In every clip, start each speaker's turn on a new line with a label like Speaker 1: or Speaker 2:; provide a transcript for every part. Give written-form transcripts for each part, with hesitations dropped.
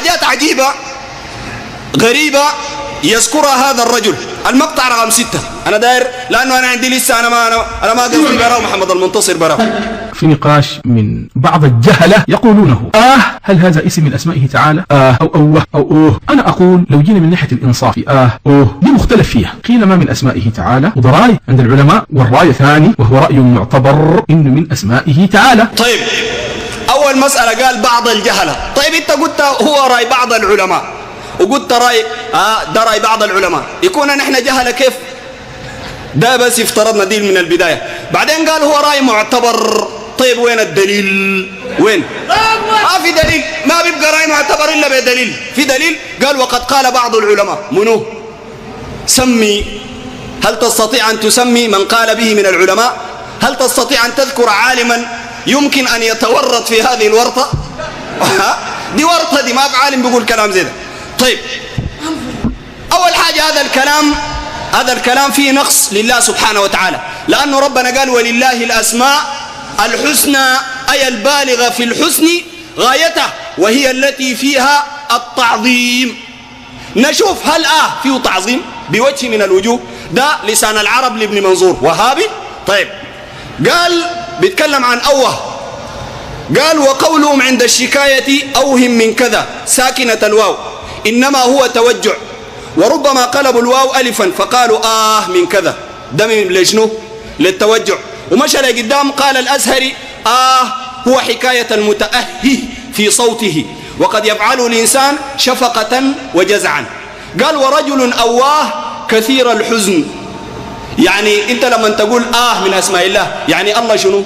Speaker 1: حاجات عجيبة غريبة يذكرها هذا الرجل. المقطع رقم 6 أنا داير لأنه أنا عندي لسه أنا ما قصدي براو محمد المنتصر براو.
Speaker 2: في نقاش من بعض الجهلة يقولونه هل هذا اسم من أسمائه تعالى؟ أو أوه أو أوه. أنا أقول لو جينا من ناحية الإنصاف في أوه دي مختلف فيها. قيل ما من أسمائه تعالى وده رأي عند العلماء، والرأي ثاني وهو رأي معتبر إنه من أسمائه تعالى.
Speaker 1: طيب أول مسألة قال بعض الجهلة. طيب أنت قلت هو رأي بعض العلماء وقلت رأي ده رأي بعض العلماء، يكون نحن جهلة كيف؟ ده بس افترضنا دي من البداية. بعدين قال هو رأي معتبر. طيب وين الدليل؟ وين؟ ما في دليل، ما بيبقى رأي معتبر إلا بدليل. في دليل قال وقد قال بعض العلماء منو؟ سمي. هل تستطيع أن تسمي من قال به من العلماء؟ هل تستطيع أن تذكر عالما يمكن أن يتورط في هذه الورطة؟ دي ورطة، دي ما عالم بيقول كلام زي ده. طيب أول حاجة هذا الكلام فيه نقص لله سبحانه وتعالى، لأنه ربنا قال ولله الأسماء الحسنى، أي البالغة في الحسن غايته، وهي التي فيها التعظيم. نشوف هل فيه تعظيم بوجه من الوجوه؟ ده لسان العرب لابن منظور وهابي. طيب قال بيتكلم عن أوه، قال وقولهم عند الشكاية أوهم من كذا ساكنة الواو إنما هو توجع، وربما قلبوا الواو ألفا فقالوا من كذا، ده من لجنه للتوجع. ومشى لقدام قال الأزهري هو حكاية المتأهي في صوته، وقد يفعله الإنسان شفقة وجزعا. قال ورجل أواه كثير الحزن، يعني أنت لما تقول من أسماء الله يعني الله شنو؟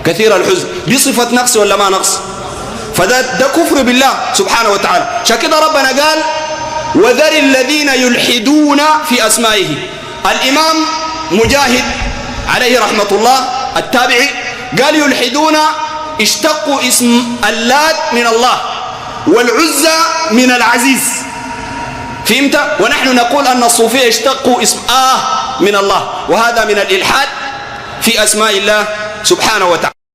Speaker 1: كثير الحزن. دي صفة نقص ولا ما نقص؟ فده كفر بالله سبحانه وتعالى. عشان كده ربنا قال وذر الذين يلحدون في أسمائه. الإمام مجاهد عليه رحمة الله التابعي قال يلحدون اشتقوا اسم اللات من الله والعزى من العزيز. فهمت؟ ونحن نقول أن الصوفية اشتقوا اسم من الله، وهذا من الإلحاد في أسماء الله سبحانه وتعالى.